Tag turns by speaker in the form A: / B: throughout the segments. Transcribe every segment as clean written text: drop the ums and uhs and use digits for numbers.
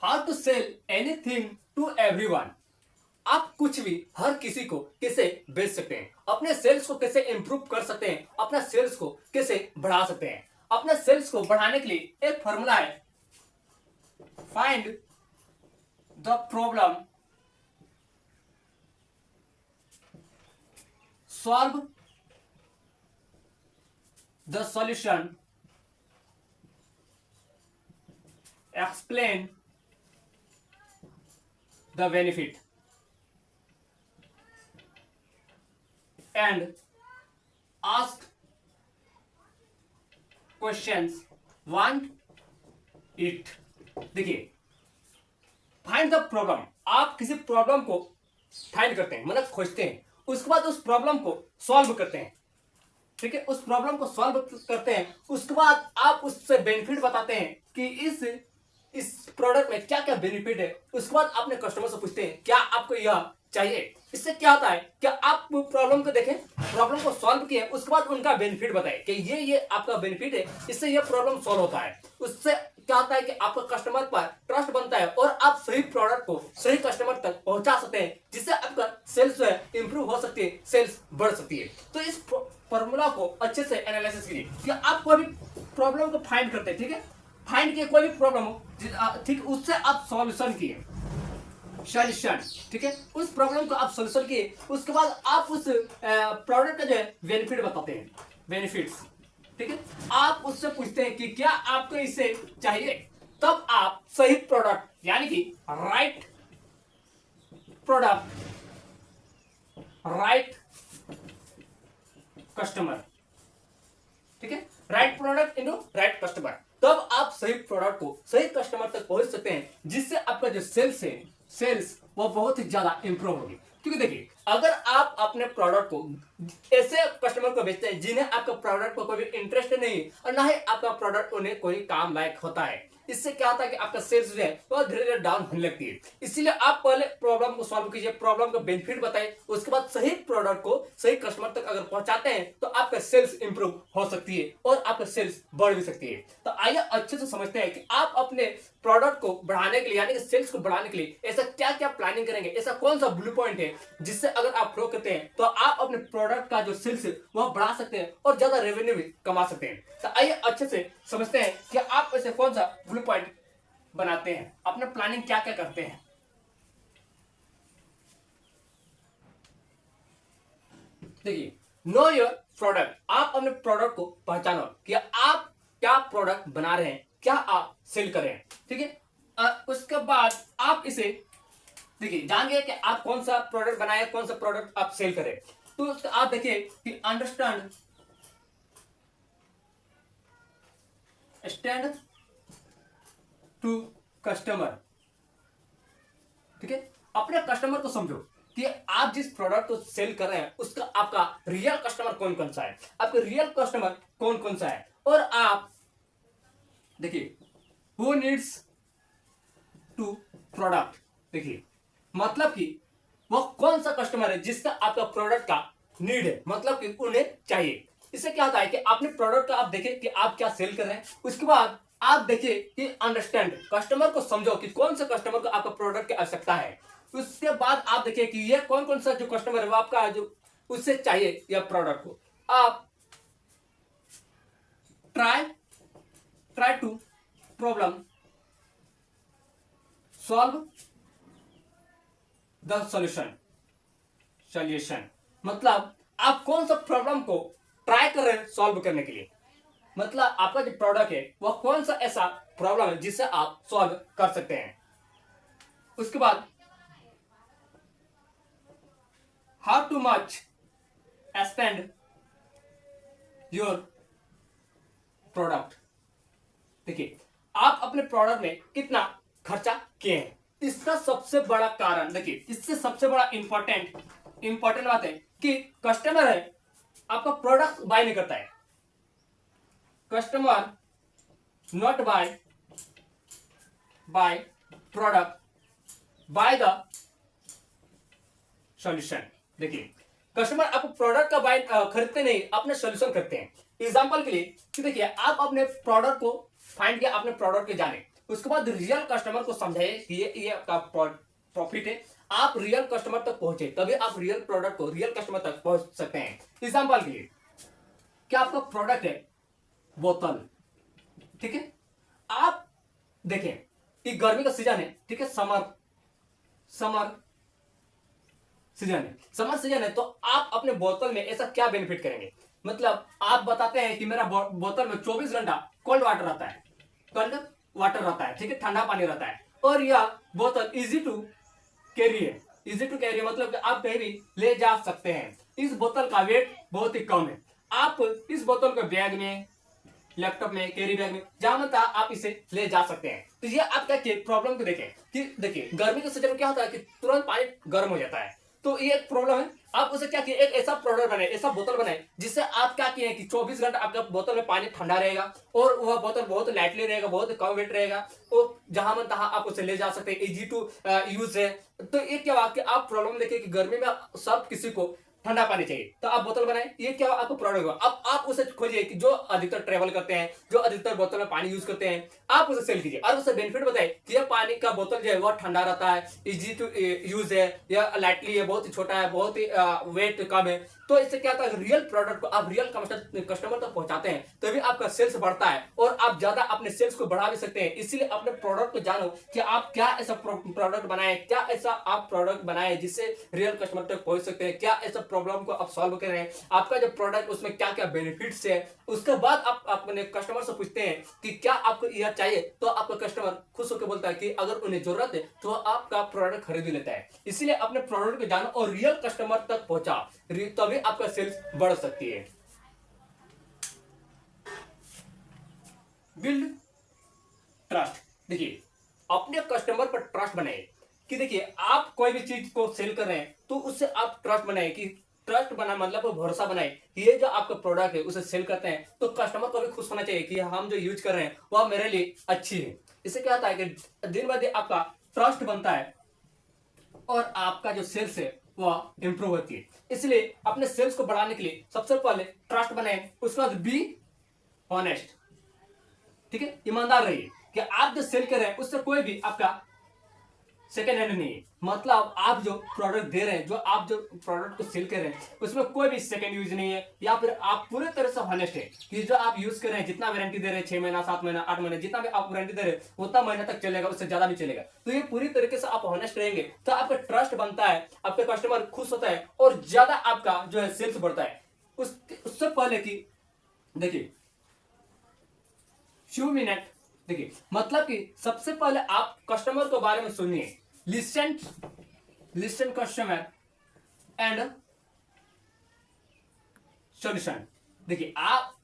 A: How to sell anything to everyone. आप कुछ भी हर किसी को कैसे बेच सकते हैं, अपने सेल्स को कैसे इंप्रूव कर सकते हैं, अपना सेल्स को कैसे बढ़ा सकते हैं। अपने सेल्स को बढ़ाने के लिए एक फॉर्मूला है, find the problem, solve the solution, explain the benefit and ask questions, want it। देखिए, फाइंड द प्रॉब्लम, आप किसी प्रॉब्लम को फाइंड करते हैं, मतलब खोजते हैं, उसके बाद उस प्रॉब्लम को सॉल्व करते हैं। ठीक है, उस प्रॉब्लम को सॉल्व करते हैं, उसके बाद आप उससे बेनिफिट बताते हैं कि इस प्रोडक्ट में क्या क्या बेनिफिट है। उसके बाद अपने कस्टमर से पूछते हैं क्या आपको यह चाहिए। इससे क्या होता है कि आप प्रॉब्लम को देखें, प्रॉब्लम को सॉल्व किए, उसके बाद उनका बेनिफिट बताएं कि ये आपका बेनिफिट है, इससे ये प्रॉब्लम सॉल्व होता है। उससे क्या होता है कि आपका कस्टमर पर ट्रस्ट बनता है और आप सही प्रोडक्ट को सही कस्टमर तक पहुंचा सकते हैं, जिससे आपका सेल्स जो है इंप्रूव हो सकती है, सेल्स बढ़ सकती है। तो इस फॉर्मूला को अच्छे से एनालिसिस कीजिए कि आप कोई भी प्रॉब्लम को फाइंड करते हैं, ठीक है, फाइंड किए कोई भी प्रॉब्लम हो, ठीक, उससे आप सॉल्यूशन किए, सॉल्यूशन, ठीक है, उस प्रॉब्लम को आप सॉल्यूशन किए, उसके बाद आप उस प्रोडक्ट का जो है बेनिफिट बताते हैं, बेनिफिट्स, ठीक है। आप उससे पूछते हैं कि क्या आपको इससे चाहिए, तब आप सही प्रोडक्ट यानी कि राइट प्रोडक्ट, राइट कस्टमर, ठीक है, right product into right customer, तब आप सही प्रोडक्ट को सही कस्टमर तक पहुंच सकते हैं, जिससे आपका जो सेल्स है, सेल्स वो बहुत ही ज्यादा इंप्रूव होगी। क्योंकि देखिए, अगर आप अपने प्रोडक्ट को ऐसे कस्टमर को बेचते हैं जिन्हें आपका प्रोडक्ट पर कोई भी इंटरेस्ट नहीं और ना ही आपका प्रोडक्ट उन्हें कोई काम लायक होता है, इससे क्या होता है कि आपका सेल्स जो है वो धीरे धीरे डाउन होने लगती है। इसीलिए आप पहले प्रॉब्लम को सॉल्व कीजिए, प्रॉब्लम का बेनिफिट बताइए, उसके बाद सही प्रोडक्ट को सही कस्टमर तक अगर पहुंचाते हैं तो आपका सेल्स इंप्रूव हो सकती है और आपका सेल्स बढ़ भी सकती है। तो आइए अच्छे से समझते हैं कि आप अपने प्रोडक्ट को बढ़ाने के लिए यानी कि सेल्स को बढ़ाने के लिए ऐसा क्या क्या प्लानिंग करेंगे, ऐसा कौन सा ब्लू पॉइंट है जिससे अगर आप फ्लो करते हैं तो आप अपने प्रोडक्ट का जो सेल्स है वह बढ़ा सकते हैं और ज्यादा रेवेन्यू भी कमा सकते हैं। तो आइए अच्छे से समझते हैं कि आप ऐसे कौन सा ब्लू पॉइंट बनाते हैं, अपने प्लानिंग क्या क्या करते हैं। देखिए, नो योर प्रोडक्ट, आप अपने प्रोडक्ट को पहचानो कि आप क्या प्रोडक्ट बना रहे हैं, क्या आप सेल कर रहे हैं, ठीक है। उसके बाद आप इसे देखिए जानिए कि आप कौन सा प्रोडक्ट बनाए, कौन सा प्रोडक्ट आप सेल करें। तो आप देखिए कि अंडरस्टैंड स्टैंड टू कस्टमर, ठीक है, अपने कस्टमर को समझो कि आप जिस प्रोडक्ट को सेल कर रहे हैं उसका आपका रियल कस्टमर कौन कौन सा है, आपका रियल कस्टमर कौन कौन सा है। और आप देखिए हु नीड्स टू प्रोडक्ट, देखिए मतलब कि वो कौन सा कस्टमर है जिसका आपका प्रोडक्ट का नीड है, मतलब कि उन्हें चाहिए। इससे क्या होता है कि अपने प्रोडक्ट का आप देखिए कि आप क्या सेल कर रहे हैं, उसके बाद आप देखिए कि अंडरस्टैंड, कस्टमर को समझो कि कौन सा कस्टमर को आपका प्रोडक्ट की आवश्यकता है। उसके बाद आप देखिए कि ये कौन कौन सा जो कस्टमर है वो आपका जो उससे चाहिए या प्रोडक्ट को आप try to problem solve the solution, मतलब आप कौन सा प्रॉब्लम को ट्राई कर रहे हैं सॉल्व करने के लिए, मतलब आपका जो प्रोडक्ट है वह कौन सा ऐसा प्रॉब्लम है जिससे आप सॉल्व कर सकते हैं। उसके बाद how too much spend your product, देखिए आप अपने प्रोडक्ट में कितना खर्चा किए हैं। इसका सबसे बड़ा कारण देखिए, इससे सबसे बड़ा इंपॉर्टेंट बात है कि कस्टमर है आपका प्रोडक्ट बाय नहीं करता है, customer not by product, by the solution. देखिए कस्टमर आपको प्रोडक्ट का बाय खरीदते नहीं, अपने सॉल्यूशन खरीदते हैं। एग्जांपल के लिए कि देखिए आप अपने प्रोडक्ट को फाइंड किया, अपने प्रोडक्ट के जाने, उसके बाद रियल कस्टमर को समझाइए कि ये आपका प्रॉफिट है, आप रियल कस्टमर तक पहुंचे तभी आप रियल प्रोडक्ट को रियल कस्टमर तक पहुंच सकते हैं। एग्जांपल के लिए, क्या आपका प्रोडक्ट है बोतल, ठीक है, आप देखें कि गर्मी का सीजन है, ठीक है, समर समर सीजन है, तो आप अपने बोतल में ऐसा क्या बेनिफिट करेंगे, मतलब आप बताते हैं कि मेरा बोतल में 24 घंटा कोल्ड वाटर रहता है, ठीक है, ठंडा पानी रहता है, और यह बोतल इजी टू कैरी है। इजी टू कैरी मतलब कि आप कहीं भी ले जा सकते हैं। इस बोतल का वेट बहुत ही कम है, आप इस बोतल को बैग में, लैपटॉप में, कैरी बैग में, जहां मन चाहे आप इसे ले जा सकते हैं। तो ये आप क्या प्रॉब्लम को देखें कि देखिए गर्मी के सीजन में क्या होता है कि तुरंत पानी गर्म हो जाता है, तो ये एक प्रॉब्लम है। आप उसे क्या किए, एक ऐसा प्रोडक्ट बनाए, ऐसा बोतल बनाए जिससे आप क्या किए कि 24 घंटा आपका बोतल में पानी ठंडा रहेगा और वह बोतल बहुत लाइटली रहेगा, बहुत कम वेट रहेगा, और जहां मन तहां आप उसे ले जा सकते हैं, इजी टू यूज है। तो ये क्या हुआ कि आप प्रॉब्लम देखिए कि गर्मी में सब किसी को ठंडा पानी चाहिए, तो आप बोतल बनाए, ये क्या आपको प्रोडक्ट हुआ। अब आप उसे खोजिए कि जो अधिकतर ट्रेवल करते हैं, जो अधिकतर बोतल में पानी यूज करते हैं, आप उसे सेल कीजिए और उसे बेनिफिट बताए कि यह पानी का बोतल जो है वह ठंडा रहता है, इजी टू यूज है, यह लाइटली है, बहुत ही छोटा है, बहुत ही वेट कम है। तो इससे क्या होता है, रियल प्रोडक्ट को आप रियल कस्टमर तक पहुंचाते हैं, तभी आपका सेल्स बढ़ता है और आप ज्यादा अपने सेल्स को बढ़ा भी सकते हैं। इसीलिए अपने प्रोडक्ट को जानो कि आप क्या ऐसा प्रोडक्ट बनाए, क्या ऐसा आप प्रोडक्ट बनाए जिससे रियल कस्टमर तक पहुंच सकते हैं, क्या ऐसा प्रॉब्लम को आप सॉल्व कर रहे हैं, आपका जो प्रोडक्ट उसमें क्या क्या बेनिफिट्स है। उसके बाद आप अपने कस्टमर से पूछते हैं कि क्या आपको यह चाहिए, तो आपका कस्टमर खुश होकर बोलता है कि अगर उन्हें जरूरत है तो आपका प्रोडक्ट खरीद लेता है। इसलिए अपने प्रोडक्ट को जानो और रियल कस्टमर तक पहुंचा, तभी आपका सेल्स बढ़ सकती है। बिल्ड ट्रस्ट, देखिए अपने कस्टमर पर ट्रस्ट बनाए कि देखिए आप कोई भी चीज को सेल कर रहे हैं तो उससे आप ट्रस्ट बनाए, कि ट्रस्ट बना मतलब भरोसा बनाए कि ये जो आपका प्रोडक्ट है उसे सेल करते हैं तो कस्टमर को भी खुश होना चाहिए कि हम जो यूज कर रहे हैं वह मेरे लिए अच्छी है। इससे क्या होता है कि दिन ब दिन आपका ट्रस्ट बनता है और आपका जो सेल्स है वह इंप्रूव होती है। इसलिए अपने सेल्स को बढ़ाने के लिए सबसे पहले ट्रस्ट बनाए, उसके बाद बी ऑनेस्ट, ठीक है, ईमानदार रहिए कि आप जो सेल कर रहे हैं उससे कोई भी आपका सेकेंड हैंड नहीं है, मतलब आप जो प्रोडक्ट दे रहे हैं, जो आप जो प्रोडक्ट को सेल कर रहे हैं उसमें कोई भी सेकेंड यूज नहीं है, या फिर आप पूरे तरह से हॉनेस्ट है कि जो आप यूज कर रहे हैं, जितना वारंटी दे रहे हैं 6 महीना 7 महीना 8 महीने, जितना भी आप वारंटी दे रहे हैं उतना महीना तक चलेगा, उससे ज्यादा भी चलेगा। तो ये पूरी तरीके से आप हॉनेस्ट रहेंगे तो आपका ट्रस्ट बनता है, आपके कस्टमर खुश होता है और ज्यादा आपका जो है सेल्स बढ़ता है। उससे पहले की देखिए फ्यू मिनट, देखिए मतलब कि सबसे पहले आप कस्टमर के बारे में सुनिए, लिसन कस्टमर एंड सॉल्यूशन। देखिए आप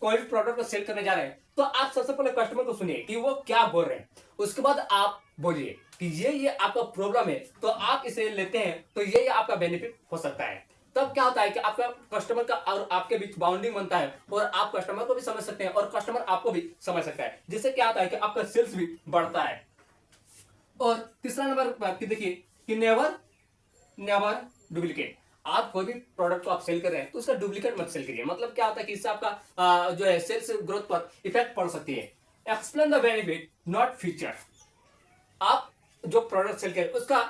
A: कोई भी प्रोडक्ट को सेल करने जा रहे हैं तो आप सबसे पहले कस्टमर को सुनिए कि वो क्या बोल रहे हैं, उसके बाद आप बोलिए कि ये आपका प्रॉब्लम है तो आप इसे लेते हैं तो ये आपका बेनिफिट हो सकता है। तब क्या होता है कि आपका कस्टमर का और आपके बीच बाउंडिंग बनता है और आप कस्टमर को भी समझ सकते हैं और कस्टमर आपको भी समझ सकता है, जिससे क्या होता है कि आपका सेल्स भी बढ़ता है। और तीसरा नंबर देखिए कि नेवर डुप्लीकेट। आप कोई भी प्रोडक्ट को आप सेल कर रहे हैं तो उसका डुप्लीकेट मत सेल करिए, मतलब क्या होता है कि इससे आपका जो है सेल्स ग्रोथ पर इफेक्ट पड़ सकती है। Explain the benefit not feature, आप जो प्रोडक्ट सेल करें उसका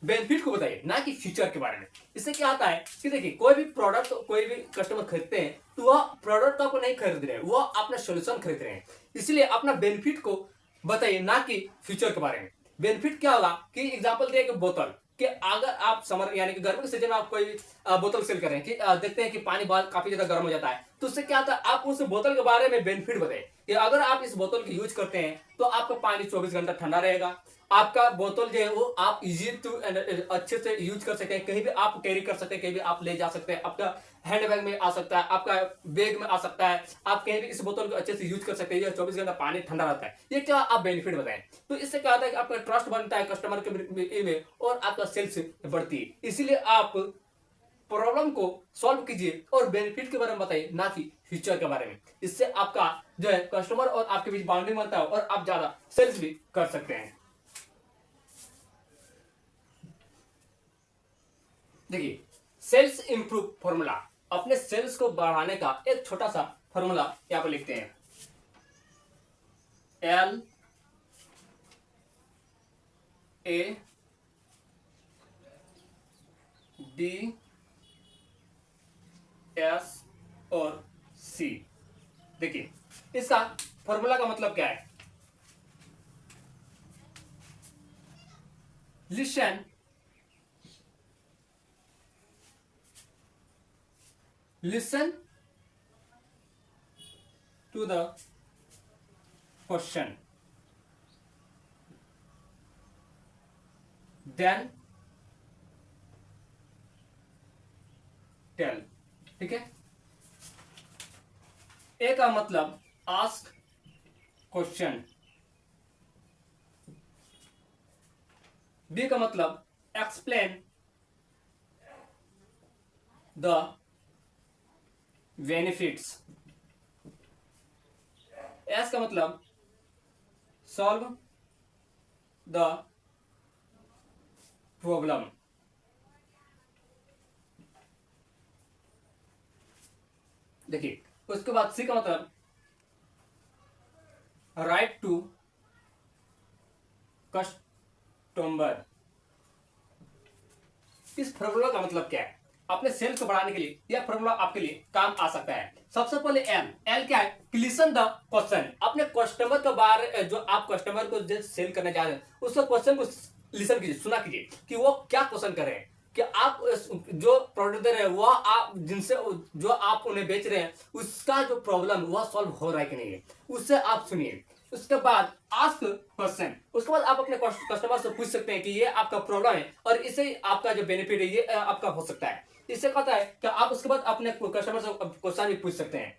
A: बेनिफिट को बताइए ना कि फीचर के बारे में। इससे क्या होता है कि देखिए कोई भी प्रोडक्ट कोई भी कस्टमर खरीदते हैं तो वह प्रोडक्ट आपको नहीं खरीद रहे हैं, वह अपना सोल्यूशन खरीद रहे हैं। इसलिए अपना बेनिफिट को बताइए ना कि फ्यूचर के बारे में। बेनिफिट क्या होगा कि एग्जांपल दिए कि बोतल कि अगर आप समर यानी कि गर्मी के सीजन में आप कोई बोतल सेल कर रहे हैं कि देखते हैं कि पानी बहुत काफी ज्यादा गर्म हो जाता है, तो उससे क्या होता है आप उस बोतल के बारे में बेनिफिट बताइए कि अगर आप इस बोतल की यूज करते हैं तो आपका पानी 24 घंटा ठंडा रहेगा, आपका बोतल जो है वो आप इजी टू अच्छे से यूज कर सकते हैं, कहीं भी आप कैरी कर सकते हैं, कहीं भी आप ले जा सकते हैं, आपका हैंड बैग में आ सकता है, आपका बैग में आ सकता है, आप कहीं भी इस बोतल को अच्छे से यूज कर सकते हैं, 24 घंटा पानी ठंडा रहता है। ये क्या आप बेनिफिट बताएं, तो इससे क्या होता है कि आपका ट्रस्ट बनता है कस्टमर के में और आपका सेल्स बढ़ती है। इसीलिए आप प्रॉब्लम को सॉल्व कीजिए और बेनिफिट के बारे में बताइए ना कि फ्यूचर के बारे में। इससे आपका जो है कस्टमर और आपके बीच बाउंडिंग बनता है और आप ज्यादा सेल्स भी कर सकते हैं। देखिए सेल्स इंप्रूव फॉर्मूला, अपने सेल्स को बढ़ाने का एक छोटा सा फॉर्मूला यहां पर लिखते हैं, ए बी एस और सी। देखिए इसका फॉर्मूला का मतलब क्या है, listen to the question, then tell। ठीक है, ए का मतलब आस्क क्वेश्चन, बी का मतलब एक्सप्लेन द बेनिफिट्स, एस का मतलब सॉल्व द प्रॉब्लम, देखिए उसके बाद सी का मतलब राइट टू कस्टमर। इस फॉर्मूला का मतलब क्या है, अपने सेल्स को बढ़ाने के लिए यह फॉर्मूला आपके लिए काम आ सकता है। सबसे पहले एल क्या है, लिसन द क्वेश्चन, अपने कस्टमर के बारे, जो आप कस्टमर को जो सेल करने जा रहे हैं उसका क्वेश्चन को लिसन कीजिए, सुना कीजिए कि वो क्या क्वेश्चन कर रहे हैं, कि आप जो प्रोडक्ट दे रहे हैं वह आप जिनसे जो आप उन्हें बेच रहे हैं उसका जो प्रॉब्लम वह सॉल्व हो रहा है कि नहीं है, उससे आप सुनिए। उसके बाद आस्क क्वेश्चन, उसके बाद आप अपने कस्टमर से पूछ सकते हैं कि ये आपका प्रॉब्लम है और इससे आपका जो बेनिफिट है ये आपका हो सकता है। इससे कहता है कि आप उसके बाद अपने कस्टमर से क्वेश्चन भी पूछ सकते हैं।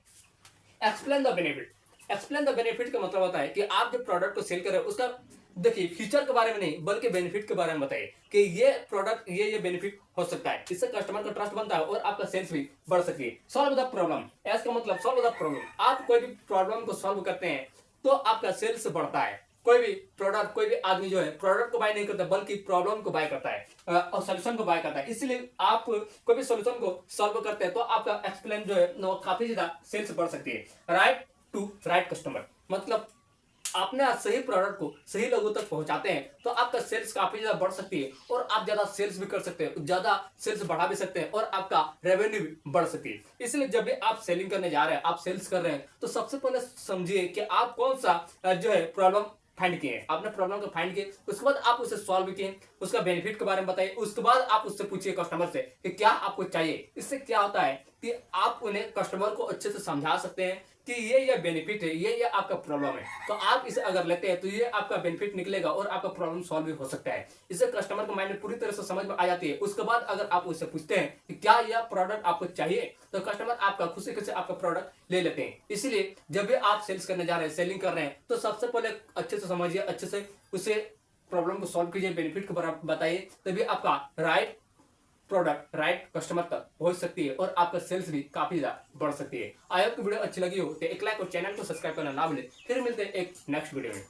A: Explain the benefit, explain the benefit का मतलब होता है कि आप जो प्रोडक्ट को सेल कर रहे हो उसका देखिए फीचर के बारे में नहीं बल्कि बेनिफिट के बारे में बताइए कि ये प्रोडक्ट ये बेनिफिट हो सकता है, इससे कस्टमर का ट्रस्ट बनता है और आपका सेल्स भी बढ़ सकती है। सॉल्व द प्रॉब्लम, एस का मतलब सॉल्व द प्रॉब्लम, आप कोई भी प्रॉब्लम को सॉल्व करते हैं तो आपका सेल्स बढ़ता है। कोई भी प्रोडक्ट, कोई भी आदमी जो है प्रोडक्ट को बाय नहीं करता बल्कि प्रॉब्लम को बाय करता है और सोल्यूशन को बाय करता है। इसलिए आप कोई भी सोल्यूशन को सॉल्व करते हैं तो आपका एक्सप्लेन जो है वो काफी ज्यादा सेल्स बढ़ सकती है। राइट टू राइट कस्टमर, मतलब आपने सही प्रोडक्ट को सही लोगों तक पहुंचाते हैं तो आपका सेल्स काफी ज्यादा बढ़ सकती है और आप ज्यादा सेल्स भी कर सकते हैं, ज्यादा सेल्स बढ़ा भी सकते हैं और आपका रेवेन्यू भी बढ़ सकती है। इसलिए जब भी आप सेलिंग करने जा रहे हैं, आप सेल्स कर रहे हैं तो सबसे पहले समझिए कि आप कौन सा जो है प्रॉब्लम फाइंड किए, आपने प्रॉब्लम को फाइंड किए, उसके बाद आप उसे सॉल्व किए, उसका बेनिफिट के बारे में बताइए, उसके बाद आप उससे पूछिए कस्टमर से कि क्या आपको चाहिए। इससे क्या होता है कि आप उन्हें कस्टमर को अच्छे से समझा सकते हैं कि ये बेनिफिट है, ये आपका प्रॉब्लम है, तो आप इसे अगर लेते हैं तो ये आपका बेनिफिट निकलेगा और आपका प्रॉब्लम सॉल्व भी हो सकता है। इससे कस्टमर को माइंड में पूरी तरह से समझ में आ जाती है। उसके बाद अगर आप उससे पूछते हैं कि क्या यह प्रोडक्ट आपको चाहिए तो कस्टमर आपका खुशी से आपका प्रोडक्ट ले लेते हैं। इसलिए जब भी आप सेल्स करने जा रहे हैं, सेलिंग कर रहे हैं तो सबसे पहले अच्छे से समझिए, अच्छे से उसे प्रॉब्लम को सॉल्व कीजिए, बेनिफिट को बताइए, तभी आपका राइट प्रोडक्ट राइट कस्टमर तक पहुंच सकती है और आपका सेल्स भी काफी ज्यादा बढ़ सकती है। आई होप की वीडियो अच्छी लगी हो तो एक लाइक और चैनल को सब्सक्राइब करना ना भूलें। फिर मिलते हैं एक नेक्स्ट वीडियो में।